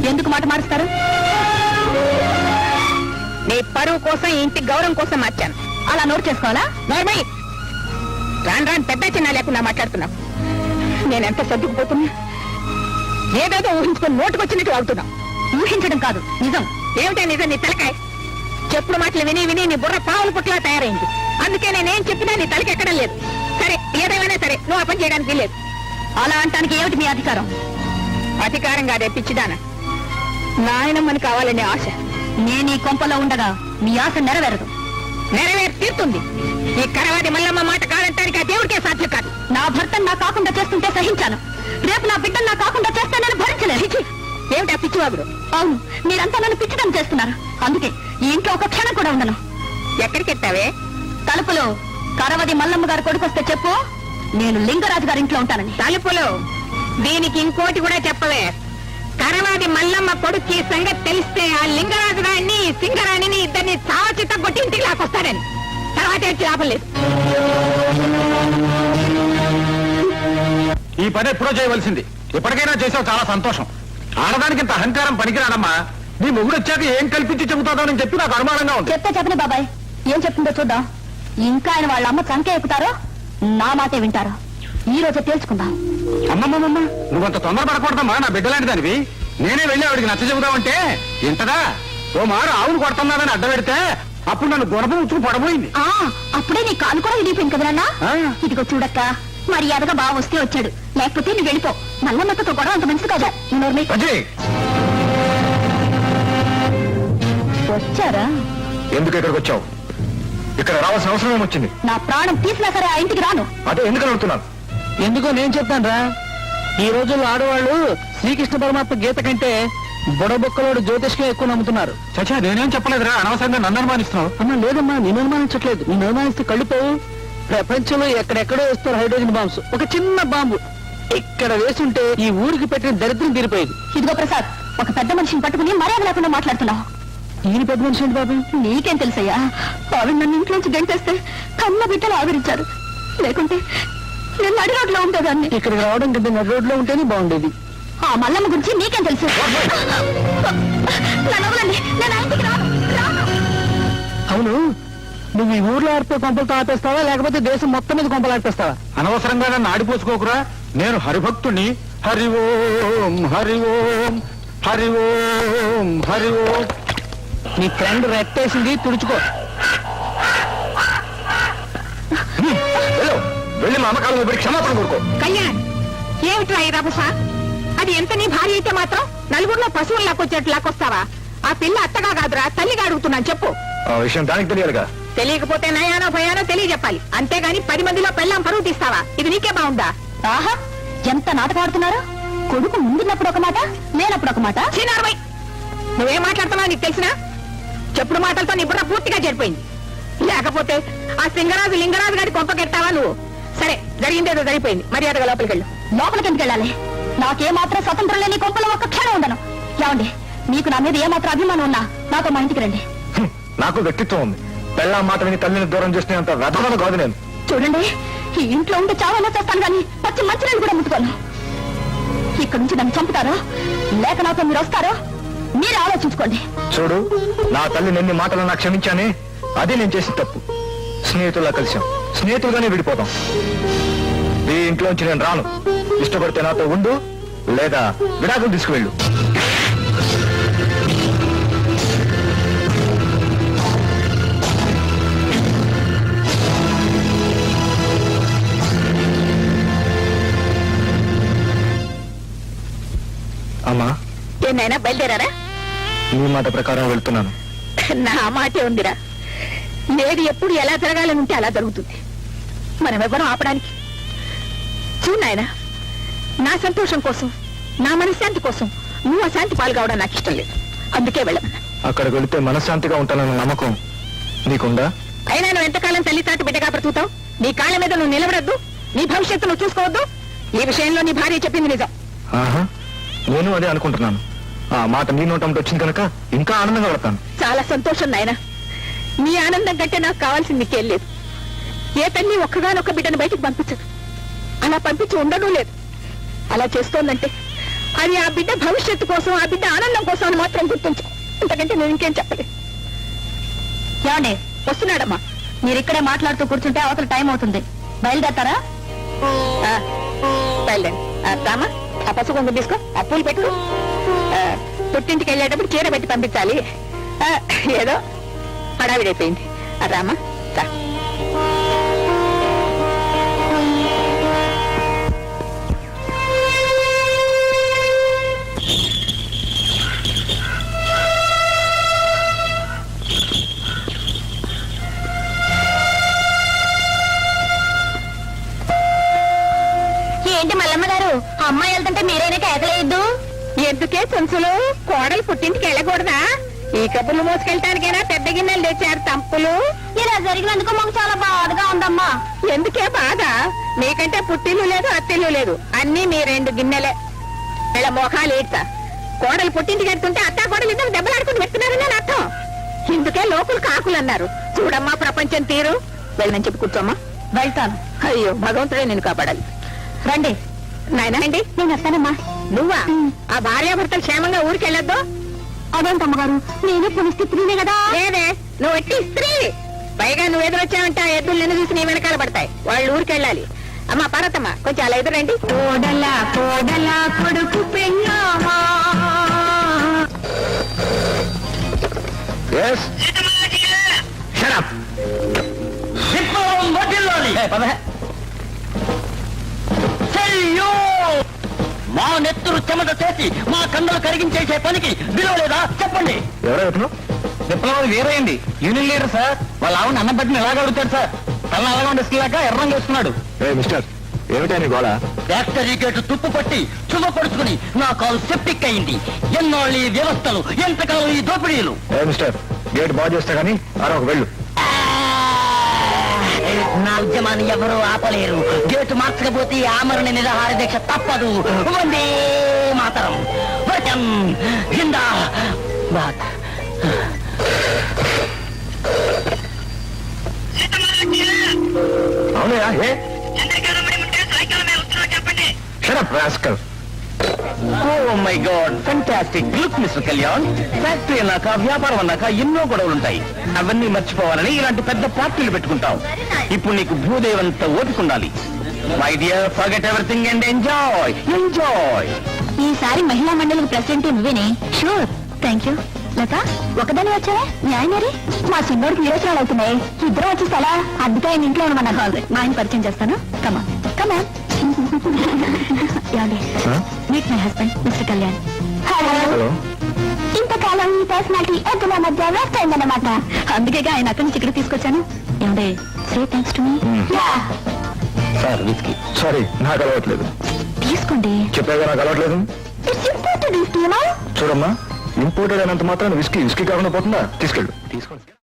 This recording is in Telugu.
ఎందుకు మాట మారుస్తారు? నీ పరువు కోసం, ఇంటి గౌరవం కోసం మార్చాను. అలా నోరు చేసుకోవాలా? నార్మల్ రాను రాను పెద్ద చిన్న లేకుండా మాట్లాడుతున్నావు. నేనెంత సర్దుకుపోతున్నా, ఏదేదో ఊహించుకొని నోటుకొచ్చినట్టు అవుతున్నా. ఊహించడం కాదు, నిజం. ఏమిటా నిజం? నీ తలకాయ చెప్పుడు మాటలు విని విని నీ బుర్ర పావుల పుట్లా తయారైంది. అందుకే నేనేం చెప్పినా నీ తలకి ఎక్కడం లేదు. సరే, ఏదేమైనా సరే, నువ్వు ఆ పని చేయడానికి లేదు. అలా అంటానికి ఏమిటి మీ అధికారం? అధికారం కాదే పిచ్చిదాన, నాయనమ్మని కావాలనే ఆశ. నేను ఈ కొంపలో ఉండగా మీ ఆశ నెరవేరదు. నెరవేరు తీరుతుంది. ఈ కరవాది మల్లమ్మ మాట కాదంటానికి ఆ దేవుడికే సాధ్యం కాదు. నా భర్తను నా కాకుండా చేస్తుంటే సహించాను. రేపు నా బిడ్డను నా కాకుండా చేస్తే నేను భరించలేదు. ఏమిటి ఆ పిచ్చివాగుడు? అవును, మీరంతా నన్ను పిచ్చడం చేస్తున్నారు. అందుకే ఈ ఇంట్లో ఒక క్షణం కూడా ఉండను. ఎక్కడికి ఎత్తావే? తలుపులో కరవది మల్లమ్మ గారు కొడుకొస్తే చెప్పు, నేను లింగరాజు గారి ఇంట్లో ఉంటానని. తలుపులో? దీనికి ఇంకోటి కూడా చెప్పవే. కరవాది మల్లమ్మ కొడుక్కి సంగతి తెలిస్తే ఆ లింగరాజు గారిని, సింగరాణిని ఇద్దరిని చావచిత్త కొట్టి ఇంటికి లాకొస్తాడని. తర్వాత వచ్చి లాభం లేదు. ఈ పని ఎప్పుడో చేయవలసింది. ఇప్పటికైనా చేసావు, చాలా సంతోషం. ఆడదానికి ఇంత అహంకారం పనికిరాడమ్మా. నీ మొగుడు వచ్చాక ఏం కల్పించి చెబుతాడని చెప్పి నాకు అనుమానంగా ఉంది. చెప్తే చెప్పని బాబాయ్, ఏం చెప్తుందో చూద్దాం. ఇంకా ఆయన వాళ్ళ అమ్మ చంకే ఎక్కుతారో నా మాటే వింటారో ఈ రోజు తేల్చుకుందాం. అమ్మమ్మమ్మ, నువ్వంత తొందరపడకూడదమ్మా. నా బిడ్డలాంటి దానివి. నేనే వెళ్ళి ఆవిడికి నచ్చ చెబుదామంటే ఇంతదా? ఓ మారు ఆవును కొడుతున్నానని అడ్డ పెడితే అప్పుడు నన్ను గుణపం ఉచ్చుకు పడబోయింది. అప్పుడే నీ కాలు కూడా విడిపోయింది కదన్నా. ఇదిగో చూడక్క, మర్యాదగా బాగా వస్తే వచ్చాడు, లేకపోతే నువ్వు వెళ్ళిపో. నల్లమ్మతో కూడా అంత మంచిది కాదు. వచ్చారా? ఎందుకు ఇక్కడికి వచ్చావు? ఇక్కడ రావాల్సిన అవసరం ఏమొచ్చింది? నా ప్రాణం తీసినా సరే ఆ ఇంటికి రాను. అదే ఎందుకు అడుగుతున్నాను? ఎందుకో నేను చెప్తాను రా. ఈ రోజుల్లో ఆడవాళ్ళు శ్రీకృష్ణ పరమాత్మ గీత కంటే బుడబొక్కలోడు జ్యోతిష్గా ఎక్కువ నమ్ముతున్నారు. చచ్చా, నేనేం చెప్పలేదురా. అనవసరంగా నన్ను అనుమానిస్తున్నావు. అమ్మా లేదమ్మా, నేను అనుమానించట్లేదు. నేను అనుమానిస్తే కళ్ళిపోవు. ప్రపంచంలో ఎక్కడెక్కడో వేస్తారు హైడ్రోజన్ బాంబ్స్. ఒక చిన్న బాంబు ఇక్కడ వేసుంటే ఈ ఊరికి పెట్టిన దరిద్రం తీరిపోయేది. ఇదిగో ప్రసాద్, ఒక పెద్ద మనిషిని పట్టుకుని మర్యాద లేకుండా మాట్లాడుతున్నావు. ఈయన పెద్ద మనిషి ఏంటి బాబు? నీకేం తెలుసయ్యా? ఆవిడ నన్ను ఇంట్లోంచి గంటేస్తే కన్న బిడ్డలు ఆవిరించారు. లేకుంటే నేను నడి రోడ్లో ఉండేదాన్ని. ఇక్కడికి రావడం కంటే నడి రోడ్లో ఉంటేనే బాగుండేది. ఆ మల్లమ్మ గురించి నీకేం తెలుసు? అవును, నువ్వు ఈ ఊర్లో ఆడితే కొంపలతో ఆపేస్తావా, లేకపోతే దేశం మొత్తం మీద కొంపలు ఆపేస్తావా? అనవసరంగా నన్ను ఆడిపోసుకోకురా. నేను హరిభక్తుణ్ణి. హరి ఓం హరి ఓం హరి ఓం హరి ఓం. నీ ఫ్రెండ్ రెట్టేసింది, తుడుచుకో. వెళ్ళి మా అమ్మకాలను పెట్టి క్షమాపణ కోరుకో. కళ్యాణ్, ఏమిటి రాయిరాబసా? అది ఎంత నీ భార్య అయితే మాత్రం నలుగురిలో పశువులు లాక్కొచ్చేట్టు లాక్కొస్తావా? ఆ పిల్ల అత్తగా కాదురా, తల్లిగా అడుగుతున్నాను. చెప్పు. ఆ విషయం దానికి తెలియాలిగా. తెలియకపోతే నయానో భయానో తెలియజెప్పాలి. అంతేగాని 10 మందిలో పెళ్ళాం పరువు తీస్తావా? ఇది నీకే బాగుందా? ఆహా, ఎంత నాటకం ఆడుతున్నారు. కొడుకు ముందున్నప్పుడు ఒక మాట, లేనప్పుడు ఒక మాట. చిన్నారమై, నువ్వేం మాట్లాడుతున్నావు నీకు తెలిసినా? చెప్పుడు మాటలతో నీ బుర్ర పూర్తిగా చేరిపోయింది. లేకపోతే ఆ సింగరాజు లింగరాజు గారి కొంపకెట్టావా నువ్వు? సరే, జరిగిందేదో జరిగిపోయింది. మర్యాదగా లోపలికి వెళ్ళు. లోపలికి ఎందుకు వెళ్ళాలి? నాకేమాత్రం స్వతంత్రం లేని కొంపలో ఒక్క క్షణం ఉండను. ఏమండి, మీకు నా మీద ఏమాత్రం అభిమానం ఉన్నా నాతో మా ఇంటికి రండి. నాకు వ్యక్తిత్వం ఉంది. పెళ్ళ మాట విని తల్లిని దూరం చేసిన అంత వ్యర్థమైన కాదు నేను. చూడండి, ఈ ఇంట్లో ఉంటే చావన్నా చేస్తాను కానీ పచ్చి మంచినీళ్ళు కూడా ముట్టుకోను. ఇక్కడ నుంచి నన్ను చంపుతారో లేక నాతో మీరు వస్తారో మీరే ఆలోచించుకోండి. చూడు, నా తల్లి నిన్ని మాటలు నాకు క్షమించానే, అది నేను చేసిన తప్పు. స్నేహితుల్లా కలిసాం, స్నేహితులుగానే విడిపోతాం. ఈ ఇంట్లోంచి నేను రాను. ఇష్టపడితే నాతో ఉండు, లేదా విడాకులు తీసుకువెళ్ళు. అమ్మా, ఏనైనా బయలుదేరారా? నీ మాట ప్రకారం వెళ్తున్నాను. నా మాటే ఉందిరా. లేది ఎప్పుడు ఎలా జరగాలని ఉంటే అలా జరుగుతుంది. మనం ఎవరూ ఆపడానికి. చూడాయన, నా సంతోషం కోసం, నా మనశ్శాంతి కోసం నువ్వు అశాంతి పాలు కావడం నాకు ఇష్టం లేదు. అందుకే వెళ్ళమన్నా. అక్కడికి వెళితే మనశ్శాంతిగా ఉంటానన్న నమ్మకం నీకుందా? అయినా నువ్వు ఎంతకాలం తల్లి తాటు బిడ్డగా బ్రతుకుతావు? నీ కాళ్ళ మీద నువ్వు నిలబడద్దు, నీ భవిష్యత్తు నువ్వు చూసుకోవద్దు. ఈ విషయంలో నీ భార్య చెప్పింది నిజం. నేను అదే అనుకుంటున్నాను. ఆ మాట నీ నోటంతో వచ్చింది కనుక ఇంకా ఆనందంగా పడతాను. చాలా సంతోషం నాయన. నీ ఆనందం కంటే నాకు కావాల్సింది నీకేం లేదు. ఏ తల్లి ఒక్కగానొక్క బిడ్డను బయటికి పంపించదు. అలా పంపించి ఉండడం లేదు. అలా చేస్తోందంటే అది ఆ బిడ్డ భవిష్యత్తు కోసం, ఆ బిడ్డ ఆనందం కోసం అని మాత్రం గుర్తుంచు. అంతకంటే నేను ఇంకేం చెప్పలేదు. ఏమండి, వస్తున్నాడమ్మా. మీరు ఇక్కడే మాట్లాడుతూ కూర్చుంటే అవతల టైం అవుతుంది. బయలుదేరతారా? బయలుదేరి రామా, ఆ పసుపు కొంచెం తీసుకో, ఆ పూలు పెట్టు. పుట్టింటికి వెళ్ళేటప్పుడు చీర పెట్టి పంపించాలి. ఏదో హడావిడైపోయింది. రామా రా. ఏంటి మల్లమ్మ గారు, అమ్మాయి వెళ్తుంటే మీరైనా కేకలేయద్దు. ఎందుకే తుంచులు, కోడలు పుట్టింటికి వెళ్ళకూడదా? ఈ కబుర్లు మోసుకెళ్ళటానికైనా పెద్ద గిన్నెలు తెచ్చారు తంపులు. ఇలా జరిగినందుకు మాకు చాలా బాధగా ఉందమ్మా. ఎందుకే బాధ? మీకంటే పుట్టిల్లు లేదు, అత్తిల్లు లేదు, అన్నీ మీ 2 గిన్నెలే. ఇలా మోకాలు ఏడ్చా. కోడలు పుట్టింటికి వెళ్తుంటే అత్తా కోడలు ఇద్దరు దెబ్బలాడుకుని పెడుతున్నారని నేను అర్థం. ఇందుకే లోకులు కాకులు అన్నారు. చూడమ్మా ప్రపంచం తీరు. వెళ్ళని చెప్పి కూర్చోమ్మా. వెళ్తాను. అయ్యో భగవంతుడే నేను కాపాడాలి. రండి. నాయనా అండి, నేను వస్తానమ్మా. నువ్వా? ఆ భార్యాభర్తలు క్షేమంగా ఊరికెళ్ళొద్దు. అదేంటమ్మగారు, నేను పునఃస్థితినే కదా. లేదే, నువ్వు ఎట్టి స్త్రీ. పైగా నువ్వు ఎదురొచ్చావంటే ఆ ఎద్దులు నిన్ను చూసి నీ వెనకాల పడతాయి. వాళ్ళు ఊరికెళ్ళాలి. అమ్మా పార్వతమ్మ, కొంచెం అలా ఎదురండి. కోడలా కోడలా కొడుకు పెళ్ళామా. Yes? Shut up. మా నెత్తురు చెమట చేసి మా కండలు కరిగించేసే పనికి విలువ లేదా చెప్పండి. ఎవరైనా విప్లవం వేరేయండి. Union leader sir. వాళ్ళ ఆవిడ అన్నం పెట్టిన ఎలాగ అడుగుతాడు సార్. తల అలాగా ఉండేలాక ఎర్రంగా వేస్తున్నాడు. మిస్టర్, ఏమిటా నీ గోళ? ఫ్యాక్టరీ గేటు తుప్పు పట్టి చుమ్మపడుచుకుని నా కాలు సెప్టిక్ అయింది. ఎన్నాళ్ళు ఈ వ్యవస్థలు, ఎంతకాలం ఈ దోపిడీలు. మిస్టర్, గేట్ బాగు చేస్తా గానీ ఒక వెళ్ళు. నా ఉద్యమాన్ని ఎవరూ ఆపలేరు. గేటు మార్చకపోతే ఆమరణ నిరాహార దీక్ష తప్పదు. వందే మాతరం. వచం జిందా బాద్. అవునయా? Shut up, rascal. Oh my God, fantastic. Look mister Kalyan, factory అన్నాక, వ్యాపారం అన్నాక ఎన్నో గొడవలు ఉంటాయి. అవన్నీ మర్చిపోవాలని ఇలాంటి పెద్ద పార్టీలు పెట్టుకుంటాం. ఇప్పుడు నీకు భూదేవంత ఓపికండాలి. My dear, forget everything and enjoy. Enjoy. ఈసారి మహిళా మండలికి ప్రెసిడెంట్ నువ్వేనే. షూర్. Thank you. లత, ఒకదాని వచ్చావే? మీ ఆయన మరి? మా చిన్నోడికి విరోచనాలు అవుతున్నాయి. ఇద్దరు వచ్చేస్తాలా? అందుకే ఆయన ఇంట్లో ఉండమన్నా కావాలి. మా ఆయన పరిచయం చేస్తాను. కమా కమా. Meet my husband mister Kalyan. Hello. ఇంతకాలం ఈ పర్సనాలిటీ ఎద్దుల మధ్య వేస్ట్ అయిందన్నమాట. అందుకే ఆయన అక్కడి నుంచి ఇక్కడ తీసుకొచ్చాను. ఏమంటే say thanks to me. Sir whisky. Sorry, నాకు అలవాట్లేదు. తీసుకోండి. చెప్పాగా నాకు అలవాట్లేదు. It's important. చూడమ్మా, ఇంపోర్టెడ్ అయినంత మాత్రం విస్కీ కాకుండా పోతుందా? తీసుకెళ్ళు. తీసుకోండి.